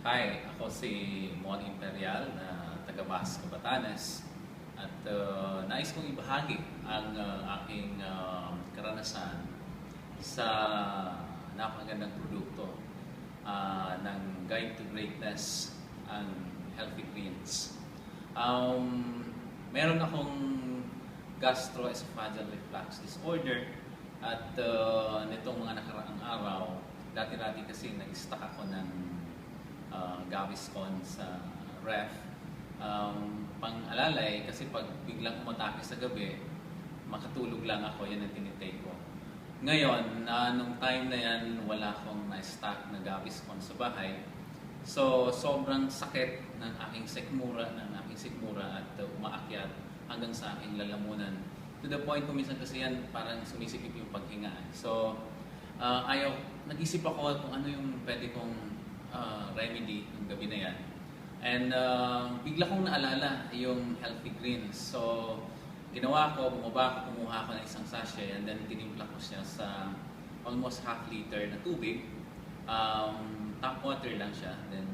Hi, ako si Mon Imperial na taga-Bas, Batanes. At nais kong ibahagi ang aking karanasan sa napakagandang produkto ng Guide to Greatness, ang Healthy Greens. Meron akong gastroesophageal reflux disorder at nitong mga nakaraang araw, dati-dati kasi nag-stock ako ng Gaviscon sa ref. Pang-alalay kasi pag biglang umatake sa gabi, makatulog lang ako, yan ang tinitake ko. Ngayon, nung time na yan, wala akong na-stock na Gaviscon sa bahay. So, sobrang sakit ng aking sikmura at umaakyat hanggang sa aking lalamunan. To the point kung minsan kasi yan, parang sumisikip yung paghinga. So, nag-isip ako kung ano yung pwede kong remedy yung gabi na yan. And bigla kong naalala yung Healthy Greens. So, ginawa ko, kumuha ako ng isang sachet and then tinimpla ko siya sa almost half liter na tubig. Tap water lang siya. Then,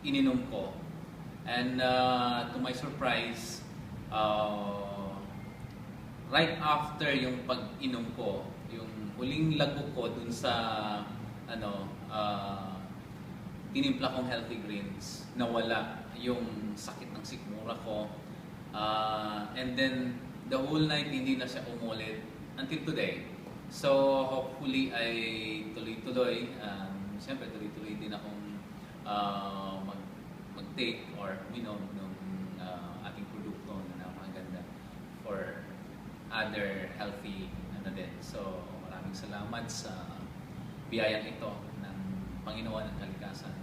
ininom ko. And to my surprise, right after yung pag-inom ko, yung huling lagok ko dun sa tinimpla kong Healthy Greens, nawala yung sakit ng sikmura ko. And then, the whole night hindi na siya umulit until today. So, hopefully ay tuloy-tuloy. Siyempre, tuloy-tuloy din akong mag-take or uminom ng ating produkto na napakaganda for other healthy din. So, maraming salamat sa biyayang ito ng Panginoon at Kalikasan.